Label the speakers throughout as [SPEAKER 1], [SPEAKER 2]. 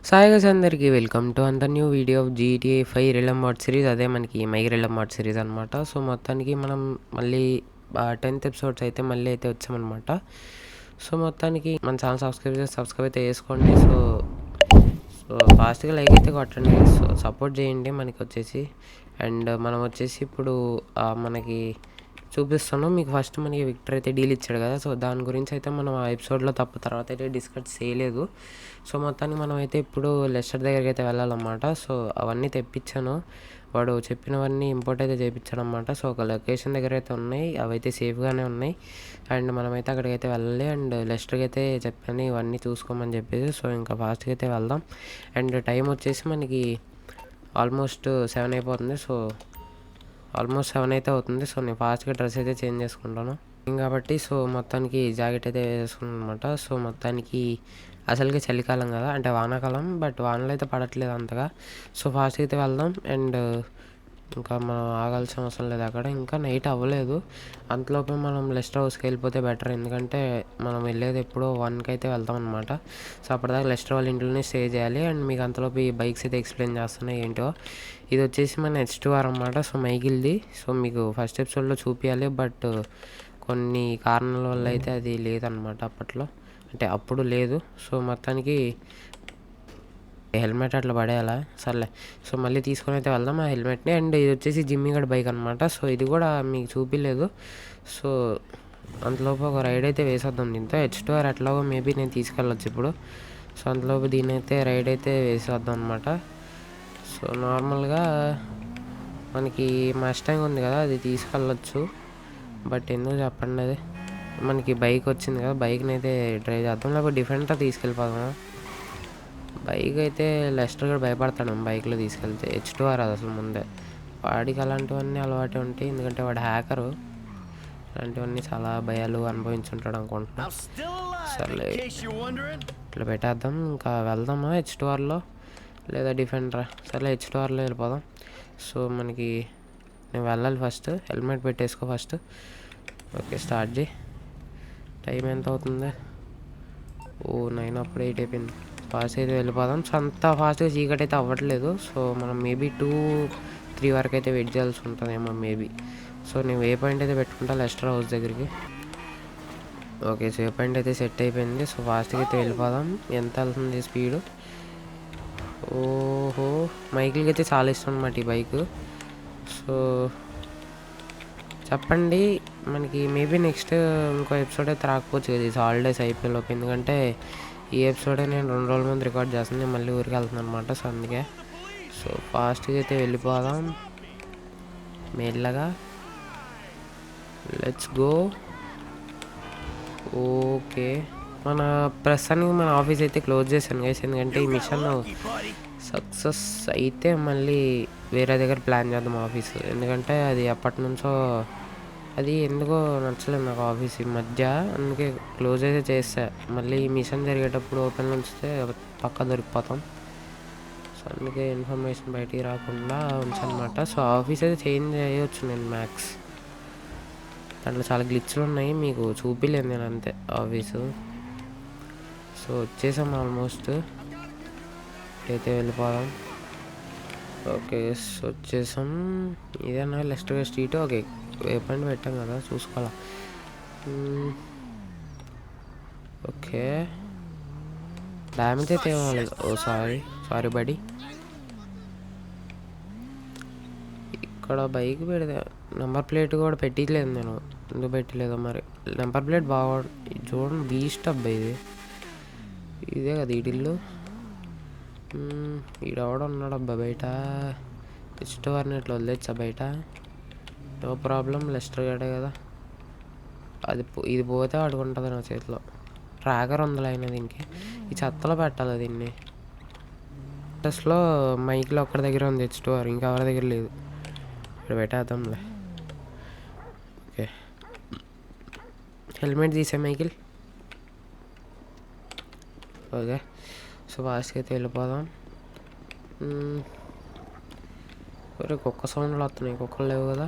[SPEAKER 1] Sai guys అందరికీ welcome to అంత new video of GTA 5 realm mode series. అదే మనకి మై రిలమ్ మోడ్ సిరీస్ అనమాట. సో మొత్తానికి మనం మళ్ళీ 10th ఎపిసోడ్స్ అయితే మళ్ళీ అయితే వచ్చామన్నమాట. సో మొత్తానికి మన ఛానల్ సబ్స్క్రైబ్ అయితే చేసుకోండి. సో ఫాస్ట్గా లైక్ అయితే కొట్టండి. సో సపోర్ట్ చేయండి మనకి వచ్చేసి. అండ్ మనం వచ్చేసి ఇప్పుడు మనకి చూపిస్తాను మీకు. ఫస్ట్ మనకి విక్టర్ అయితే డీల్ ఇచ్చాడు కదా, సో దాని గురించి అయితే మనం ఆ ఎపిసోడ్లో తర్వాత అయితే డిస్కస్ చేయలేదు. సో మొత్తానికి మనం అయితే ఇప్పుడు లెస్టర్ దగ్గరికి అయితే వెళ్ళాలన్నమాట. సో అవన్నీ తెప్పించాను, వాడు చెప్పినవన్నీ ఇంపోర్ట్ అయితే చేయించాడు అనమాట. సో ఒక లొకేషన్ దగ్గర అయితే ఉన్నాయి, అవైతే సేఫ్గానే ఉన్నాయి. అండ్ మనమైతే అక్కడికైతే వెళ్ళాలి. అండ్ లెస్టర్కి అయితే చెప్పాను ఇవన్నీ చూసుకోమని చెప్పేసి. సో ఇంకా ఫాస్ట్గా అయితే వెళ్దాం. అండ్ టైం వచ్చేసి మనకి ఆల్మోస్ట్ 7 అయిపోతుంది. సో ఆల్మోస్ట్ 7 అయితే అవుతుంది. సో నేను ఫాస్ట్గా డ్రెస్ అయితే చేంజ్ చేసుకుంటాను కాబట్టి. సో మొత్తానికి జాకెట్ అయితే వేసుకున్నాను అనమాట. సో మొత్తానికి అసలుకి చలికాలం కదా, అంటే వానాకాలం, బట్ వానలు అయితే పడట్లేదు అంతగా. సో ఫాస్ట్గా అయితే వెళ్దాం. అండ్ ఇంకా మనం ఆగాల్సిన అవసరం లేదు అక్కడ. ఇంకా నైట్ అవ్వలేదు, అంతలోపే మనం లెస్టర్ హౌస్కి వెళ్ళిపోతే బెటర్. ఎందుకంటే మనం వెళ్ళేది ఎప్పుడో 1కి అయితే వెళ్తాం అనమాట. సో అప్పటిదాకా లెస్టర్ వాళ్ళ ఇంట్లోనే స్టే చేయాలి. అండ్ మీకు అంతలోపు ఈ బైక్స్ అయితే ఎక్స్ప్లెయిన్ చేస్తున్నాయి ఏంటో. ఇది వచ్చేసి మన H2R అనమాట. సో మైకిల్ది. సో మీకు ఫస్ట్ ఎపిసోడ్లో చూపించాలి, బట్ కొన్ని కారణాల వల్ల అయితే అది లేదనమాట అప్పట్లో, అంటే అప్పుడు లేదు. సో మొత్తానికి హెల్మెట్ అట్లా పడేయాలా, సర్లే. సో మళ్ళీ తీసుకొని అయితే వెళ్దాం ఆ హెల్మెట్ని. అండ్ ఇది వచ్చేసి జిమ్మీ గడ్ బైక్ అనమాట. సో ఇది కూడా మీకు చూపించలేదు. సో అంతలోపు ఒక రైడ్ అయితే వేసేద్దాం దీంతో. H2R ఎట్లాగో మేబీ నేను తీసుకెళ్ళొచ్చు ఇప్పుడు. సో అంతలోపు దీని అయితే రైడ్ అయితే వేసేద్దాం అనమాట. సో నార్మల్గా మనకి మస్టాంగ్ ఉంది కదా, అది తీసుకెళ్ళొచ్చు, బట్ ఎందుకు చెప్పండి, అది మనకి బైక్ వచ్చింది కదా, బైక్ని అయితే డ్రైవ్ చేద్దాం. లేకపోతే డిఫరెంట్గా తీసుకెళ్ళిపోదాం. బైక్ అయితే లెస్టర్ కూడా భయపడతాడు బైక్లో తీసుకెళ్తే. H2R అది అసలు ముందే వాడికి అలాంటివన్నీ అలవాటు ఉంటాయి, ఎందుకంటే వాడు హ్యాకరు. అలాంటివన్నీ చాలా భయాలు అనుభవించుంటాడు అనుకుంటున్నాను. సర్లే ఇట్లా పెట్టేద్దాం. ఇంకా వెళ్దామా H2Rలో లేదా డిఫెండరా? సర్లే H2Rలో వెళ్ళిపోదాం. సో మనకి నేను వెళ్ళాలి ఫస్ట్. హెల్మెట్ పెట్టేసుకో ఫస్ట్. ఓకే స్టార్ట్ చేయి. టైం ఎంత అవుతుంది? 9, అప్పుడు 8 అయిపోయింది. ఫాస్ట్ అయితే వెళ్ళిపోదాం. సో అంత ఫాస్ట్గా చీకటి అయితే అవ్వట్లేదు. సో మనం మేబీ 2-3 వరకు అయితే వెయిట్ చేయాల్సి ఉంటుందేమో మేబీ. సో నేను వే పాయింట్ అయితే పెట్టుకుంటా లెస్టర్ హౌస్ దగ్గరికి. ఓకే సో వే పాయింట్ అయితే సెట్ అయిపోయింది. సో ఫాస్ట్గా అయితే వెళ్ళిపోదాం. ఎంత వెళ్తుంది స్పీడు? ఓహో, మైకిల్కి అయితే చాలా ఇష్టం అనమాట ఈ బైక్. సో చెప్పండి, మనకి మేబీ నెక్స్ట్ ఇంకో ఎపిసోడ్ అయితే రాకపోవచ్చు కదా ఈ హాలిడేస్ అయిపోయేలోపు. ఎందుకంటే ఈ ఎపిసోడే నేను 2 రోజుల ముందు రికార్డ్ చేస్తాను, నేను మళ్ళీ ఊరికి వెళ్తున్నాను అనమాట. సో అందుకే సో ఫాస్ట్గా అయితే వెళ్ళిపోదాం మెల్లగా. Let's go. ఓకే మన ప్రస్తుతానికి మన ఆఫీస్ అయితే క్లోజ్ చేశాను గైస్, ఎందుకంటే ఈ మిషన్ సక్సెస్ అయితే మళ్ళీ వేరే దగ్గర ప్లాన్ చేద్దాం ఆఫీస్. ఎందుకంటే అది ఎప్పటి నుంచో అది ఎందుకో నచ్చలేదు నాకు ఆఫీస్ ఈ మధ్య, అందుకే క్లోజ్ అయితే చేస్తా. మళ్ళీ ఈ మిషన్ జరిగేటప్పుడు ఓపెన్ ఉంచితే పక్కా దొరికిపోతాం. సో అందుకే ఇన్ఫర్మేషన్ బయటికి రాకుండా ఉంచనమాట. సో ఆఫీస్ అయితే చేంజ్ చేయవచ్చు నేను మ్యాక్స్. దాంట్లో చాలా గ్లిచ్లు ఉన్నాయి, మీకు చూపిలేదు నేను అంతే ఆఫీసు. సో వచ్చేసాం ఆల్మోస్ట్. అయితే వెళ్ళిపోదాం. ఓకే సో వచ్చేసాం. ఇదేనా Lester street? Okay way point పెట్టాం కదా, చూసుకోవాలా. ఓకే డ్యామేజ్ అయితే ఏమవ్వలేదు. ఓ సారీ బడి. ఇక్కడ బైక్ పెడితే నెంబర్ ప్లేట్ కూడా పెట్టలేదు నేను, ఎందుకు పెట్టలేదో మరి. నెంబర్ ప్లేట్ బాగా చూడండి, బీస్ట్ అబ్బాయి ఇది. ఇదే కదా ఈడిల్లు. ఈడెవడ ఉన్నాడు అబ్బా బయట? H2Rని ఇట్లా వదిలేచ్చా బయట? నో ప్రాబ్లం, లెస్టర్ గడే కదా. అది ఇది పోతే ఆడుకుంటుంది నా చేతిలో. ట్రాకర్ ఉందిలే అయినా దీనికి. ఈ చెత్తలో పెట్టాలి దీన్ని. ప్లస్లో మైక్లో ఒక్కడి దగ్గర ఉంది H2R, ఇంకెవరి దగ్గర లేదు. ఇక్కడ పెట్టేద్దాంలే. ఓకే హెల్మెట్ తీసే మైకిల్. ఓకే సో ఫాస్ట్గా అయితే వెళ్ళిపోదాం. ఒరే కుక్క సౌండ్లు వస్తున్నాయి, కుక్కలు లేవు కదా.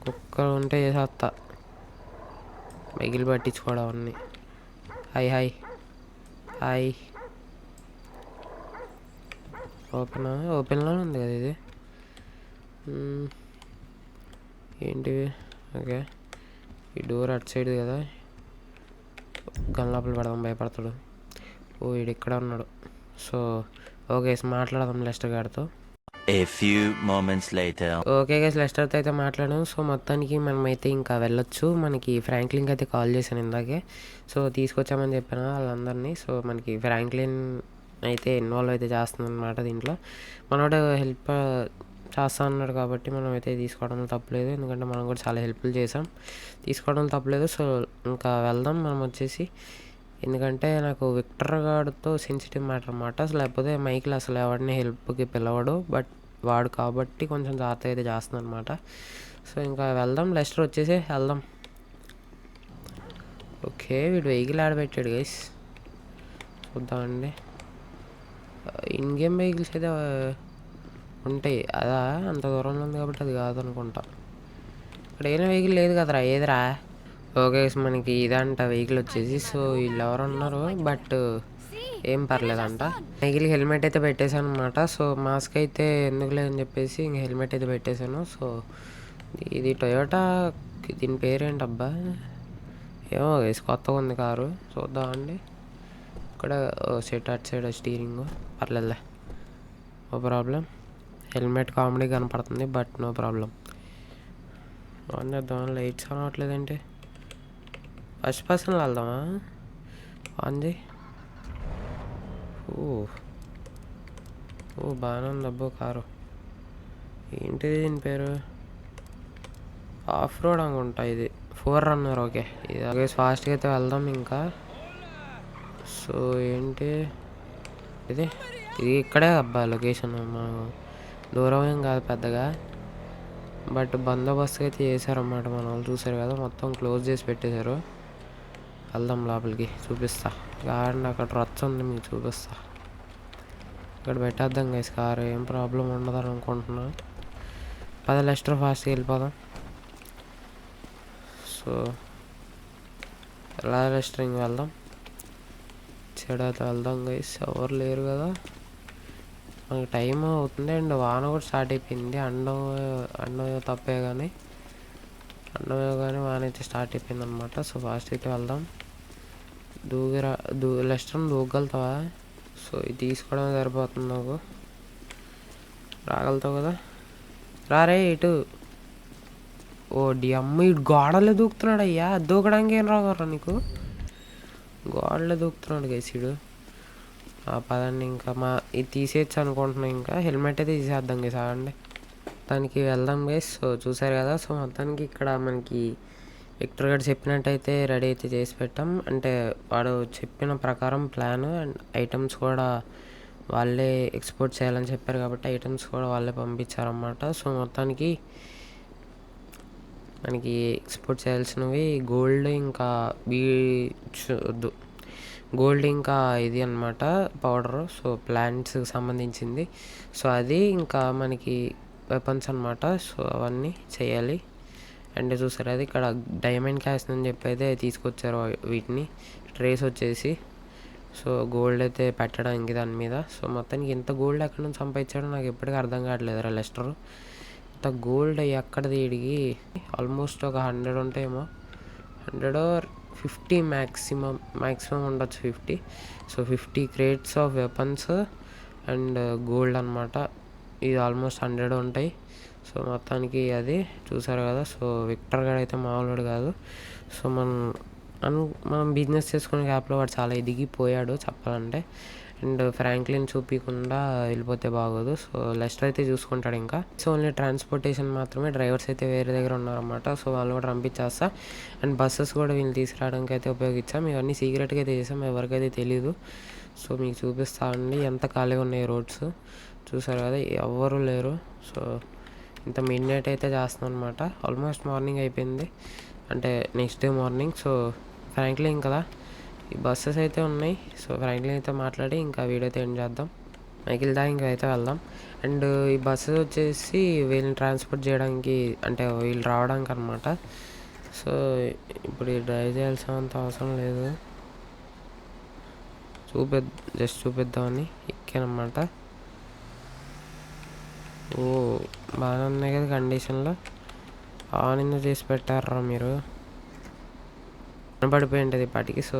[SPEAKER 1] కుక్కలు ఉంటే చేసేస్తా, మైకిల్ పట్టించుకోవడం అన్నీ. హాయ్ హాయ్ హాయ్ ఓపెన్లోనే ఉంది కదా ఇది. ఏంటివి? ఓకే, ఈ డోర్ అటు సైడ్ కదా, గన్ లోపల పెడదాం, భయపడతాడు. ఓ వీడు ఇక్కడ ఉన్నాడు. సో ఓకే, మాట్లాడదాం లెస్టర్ గారితో.
[SPEAKER 2] A few moments later.
[SPEAKER 1] Okay guys, లెస్టర్తో అయితే మాట్లాడాం. సో మొత్తానికి మనమైతే ఇంకా వెళ్ళొచ్చు. మనకి ఫ్రాంక్లిన్కి అయితే కాల్ చేశాను ఇందాకే. సో తీసుకొచ్చామని చెప్పాను వాళ్ళందరినీ. సో మనకి ఫ్రాంక్లిన్ అయితే ఇన్వాల్వ్ అయితే చేస్తుంది అనమాట దీంట్లో. మనోడు హెల్ప్ చేస్తా అన్నాడు కాబట్టి మనం అయితే తీసుకోవడంలో తప్పలేదు, ఎందుకంటే మనం కూడా చాలా హెల్ప్ఫుల్ చేసాం. తీసుకోవడంలో తప్పలేదు. సో ఇంకా వెళ్దాం మనం వచ్చేసి. ఎందుకంటే నాకు విక్టర్ గార్డ్తో సెన్సిటివ్ మ్యాటర్ అనమాట. అసలు లేకపోతే మైకిల్ అసలు ఎవరిని హెల్ప్కి పిలవడు, బట్ వాడు కాబట్టి కొంచెం జాగ్రత్త అయితే చేస్తుంది అనమాట. సో ఇంకా వెళ్దాం, లెస్టర్ వచ్చేసి వెళ్దాం. ఓకే, వీడు వెహికల్ ఆడబెట్టాడు గైస్, చూద్దామండి. ఇన్ గేమ్ వెహికల్స్ అయితే ఉంటాయి, అదా అంత దూరంలో ఉంది కాబట్టి అది కాదనుకుంటా. ఇక్కడ ఏదైనా వెహికల్ లేదు కదరా, ఏదిరా? ఓకే, మనకి ఇదంట వెహికల్ వచ్చేసి. సో వీళ్ళు ఎవరు ఉన్నారు, బట్ ఏం పర్లేదంట. వెహికల్కి హెల్మెట్ అయితే పెట్టేశాను అనమాట. సో మాస్క్ అయితే ఎందుకు లేదని చెప్పేసి ఇంక హెల్మెట్ అయితే పెట్టేశాను. సో ఇది టొయోటా, దీని పేరేంటబ్బా, ఏమో వేసి కొత్తగా ఉంది కారు, చూద్దామండి. ఇక్కడ సెట్ అటు సైడ్ స్టీరింగ్ పర్లేదులే, నో ప్రాబ్లం. హెల్మెట్ కామెడీ కనపడుతుంది, బట్ నో ప్రాబ్లం. ఆన్ చేద్దాం, లైట్స్ అనవట్లేదంటే ఫస్ట్ పర్సన్ వెళ్దామా? ఆన్ చేయి. ఓ బాగానే ఉంది అబ్బో కారు. ఏంటిది దీని పేరు? ఆఫ్ రోడ్ అనుకుంటా ఇది, 4Runner. ఓకే, ఇది ఓకే, ఫాస్ట్గా అయితే వెళ్దాం ఇంకా. సో ఏంటి ఇది? ఇది ఇక్కడే అబ్బా లొకేషన్, మనం దూరం ఏం కాదు పెద్దగా, బట్ బందోబస్తు అయితే చేశారన్నమాట మన వాళ్ళు. చూసారు కదా, మొత్తం క్లోజ్ చేసి పెట్టేశారు. వెళ్దాం లోపలికి, చూపిస్తా. కారండి అక్కడ రచ్చ ఉంది, మీకు చూపిస్తా. ఇక్కడ పెట్టేద్దాం గైస్ కారు, ఏం ప్రాబ్లం ఉండదని అనుకుంటున్నా. 10 లెస్టర్ ఫాస్ట్గా వెళ్ళిపోదాం. సో ఎలా లెస్టరింగ్ వెళ్దాం, చెడైతే వెళ్దాం గైస్. ఎవరు లేరు కదా, మనకి టైం అవుతుంది. అండ్ వాన కూడా స్టార్ట్ అయిపోయింది. అండం తప్పే కానీ వాన అయితే స్టార్ట్ అయిపోయింది అనమాట. సో ఫాస్ట్ అయితే వెళ్దాం. లెస్టర్ని దూకగలుగుతావా? సో ఇది తీసుకోవడం సరిపోతుంది నాకు. రాగలుగుతావు కదా, రారే ఇటు. ఓ అమ్మ, ఇటు గోడలో దూకుతున్నాడు అయ్యా. దూకడానికి ఏం రాగలరా నీకు? గోడలో దూకుతున్నాడు గైసీడు. పదండి ఇంకా, ఇది తీసేయచ్చు అనుకుంటున్నాం. ఇంకా హెల్మెట్ అయితే తీసేద్దాం గైస్, ఆగండి. మొత్తానికి వెళ్దాం గైస్. సో చూసారు కదా, సో మొత్తానికి ఇక్కడ మనకి విక్టర్ గారు చెప్పినట్టయితే రెడీ అయితే చేసి పెట్టాం. అంటే వాడు చెప్పిన ప్రకారం ప్లాన్ అండ్ ఐటమ్స్ కూడా వాళ్ళే ఎక్స్పోర్ట్ చేయాలని చెప్పారు కాబట్టి ఐటమ్స్ కూడా వాళ్ళే పంపించారన్నమాట. సో మొత్తానికి మనకి ఎక్స్పోర్ట్ చేయాల్సినవి గోల్డ్, ఇంకా గోల్డ్, ఇంకా ఇది అనమాట పౌడరు. సో ప్లాంట్స్కి సంబంధించింది. సో అది ఇంకా మనకి వెపన్స్ అనమాట. సో అవన్నీ చేయాలి. అండ్ చూసారు అది ఇక్కడ డైమండ్ క్యాష్ అని చెప్పి అయితే తీసుకొచ్చారు వీటిని, ట్రేస్ వచ్చేసి. సో గోల్డ్ అయితే పెట్టడానికి దాని మీద. సో మొత్తానికి ఇంత గోల్డ్ ఎక్కడి నుంచి సంపాదించాడో నాకు ఎప్పటికీ అర్థం కావట్లేదు రా లెస్టర్. ఇంత గోల్డ్ ఎక్కడిది వీడికి? ఆల్మోస్ట్ ఒక 100 ఉంటాయేమో, 150 మ్యాక్సిమం ఉండొచ్చు, 50. So 50 crates of weapons and gold అనమాట. ఇది ఆల్మోస్ట్ 100 ఉంటాయి. సో మొత్తానికి అది చూసారు కదా. సో విక్టర్ గారు అయితే మామూలుడు కాదు. సో మనం బిజినెస్ చేసుకునే గ్యాప్లో వాడు చాలా ఎదిగిపోయాడు చెప్పాలంటే. అండ్ ఫ్రాంక్లిన్ చూపించకుండా వెళ్ళిపోతే బాగోదు. సో లెస్టర్ అయితే చూసుకుంటాడు ఇంకా. సో ఓన్లీ ట్రాన్స్పోర్టేషన్ మాత్రమే, డ్రైవర్స్ అయితే వేరే దగ్గర ఉన్నారన్నమాట. సో వాళ్ళు కూడా పంపించేస్తా. అండ్ బస్సెస్ కూడా వీళ్ళు తీసుకురావడానికి అయితే ఉపయోగించాం. ఇవన్నీ సీక్రెట్గా అయితే చేసాం, ఎవరికైతే తెలీదు. సో మీకు చూపిస్తా అండి ఎంత ఖాళీగా ఉన్నాయి రోడ్స్. చూసారు కదా, ఎవరు లేరు. సో ఇంత మిడ్ నైట్ అయితే చేస్తున్నాను అనమాట. ఆల్మోస్ట్ మార్నింగ్ అయిపోయింది, అంటే next day morning. So Franklin కదా, ఈ బస్సెస్ అయితే ఉన్నాయి. సో ఫ్రాంక్లిన్ అయితే మాట్లాడి ఇంకా వీడియో అయితే ఎండ్ చేద్దాం. మైకిల్ దా ఇంకా అయితే వెళ్దాం. అండ్ ఈ బస్సెస్ వచ్చేసి వీళ్ళని ట్రాన్స్పోర్ట్ చేయడానికి, అంటే వీళ్ళు రావడానికి అనమాట. సో ఇప్పుడు డ్రైవ్ చేయాల్సినంత అవసరం లేదు, జస్ట్ చూపిద్దామని ఎక్కానమాట. ఓ బాగానే ఉన్నాయి కదా కండిషన్లో. ఆన్ ఎందుకు చేసి పెట్టారా మీరు? పడిపోయి ఉంటుంది ఇప్పటికి. సో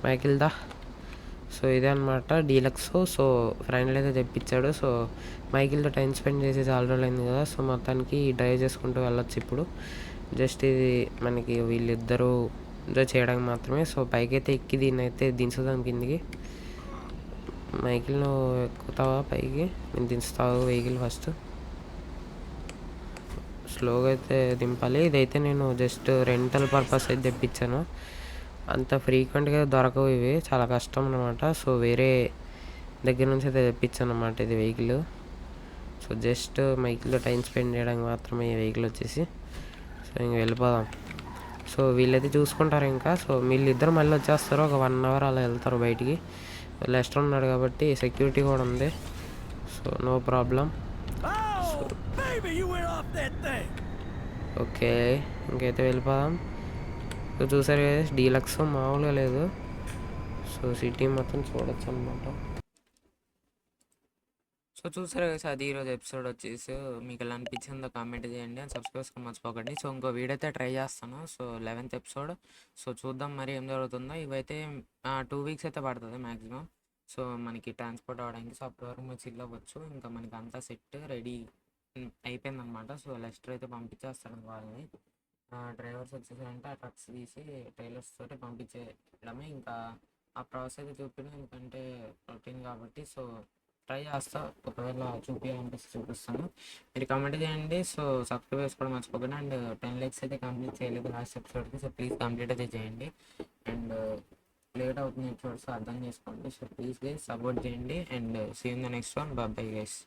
[SPEAKER 1] మైకిల్ దా. సో ఇదే అనమాట డీలక్స్. సో ఫ్రెండ్ అయితే తెప్పించాడు. సో మైకిల్తో టైం స్పెండ్ చేసి చాలా రోజులు అయింది కదా. సో మొత్తానికి డ్రైవ్ చేసుకుంటూ వెళ్ళొచ్చు ఇప్పుడు. జస్ట్ ఇది మనకి వీళ్ళిద్దరూ ఎంజాయ్ చేయడానికి మాత్రమే. సో పైకి అయితే ఎక్కి దీన్ని అయితే దించుదాం కిందికి. మైకిల్ నువ్వు ఎక్కుతావా పైకి? నేను దించుతావు వెహికల్ ఫస్ట్. స్లోగా అయితే దింపాలి. ఇదైతే నేను జస్ట్ రెంటల్ పర్పస్ అయితే తెప్పించాను. అంత ఫ్రీక్వెంట్గా దొరకవు ఇవి, చాలా కష్టం అనమాట. సో వేరే దగ్గర నుంచి అయితే తెప్పించాను అనమాట ఇది వెహికల్. సో జస్ట్ మైకిల్లో టైం స్పెండ్ చేయడానికి మాత్రమే ఈ వెహికల్ వచ్చేసి. సో ఇంక వెళ్ళిపోదాం. సో వీళ్ళైతే చూసుకుంటారు ఇంకా. సో వీళ్ళిద్దరు మళ్ళీ వచ్చేస్తారు, ఒక 1 అవర్ అలా వెళ్తారు బయటికి. లెస్టర్ ఉన్నాడు కాబట్టి సెక్యూరిటీ కూడా ఉంది. So no problem. ఓకే ఇంకైతే వెళ్ళిపోదాం. సో చూసారు కదా డీలక్స్ మామూలుగా లేదు. సో సిటీ మొత్తం చూడొచ్చు అనమాట.
[SPEAKER 3] సో చూసారు కదా అది ఈరోజు ఎపిసోడ్ వచ్చేసి మీకు ఎలా అనిపించిందో కామెంట్ చేయండి అండ్ సబ్స్క్రైబ్ చేసుకొని మర్చిపోకండి. సో ఇంకో వీడియో అయితే ట్రై చేస్తాను. So 11th episode. సో చూద్దాం మరి ఏం జరుగుతుందో. ఇవైతే 2 వీక్స్ అయితే పడుతుంది మ్యాక్సిమం. సో మనకి ట్రాన్స్పోర్ట్ అవ్వడానికి. సో అప్పటి వరకు మీరు చిల్ అవ్వచ్చు. ఇంకా మనకి అంతా సెట్ రెడీ అయిపోయిందనమాట. సో లెస్టర్ అయితే పంపించేస్తాను వాళ్ళని. డ్రైవర్స్ వచ్చేసారంటే ఆ ట్రక్స్ తీసి ట్రైలర్స్ తోటి పంపించేయడమే. ఇంకా ఆ ప్రాసెస్ అయితే చూపించడం ఎందుకంటే రొటీన్ కాబట్టి. సో ట్రై చేస్తా, ఒకవేళ చూపించాలనిపిస్తే చూపిస్తాను. మీరు కామెంట్ చేయండి. సో సబ్స్క్రైబ్ చేసుకోవడం మర్చిపోకండి. అండ్ 10 likes అయితే కంప్లీట్ చేయలేదు లాస్ట్ ఎపిసోడ్కి. సో ప్లీజ్ కంప్లీట్ అయితే చేయండి. అండ్ లేట్ అవుతుంది ఎపిసోడ్స్ అర్థం చేసుకోండి. సో ప్లీజ్ గైస్ సపోర్ట్ చేయండి. And see in the next one. Bye bye guys.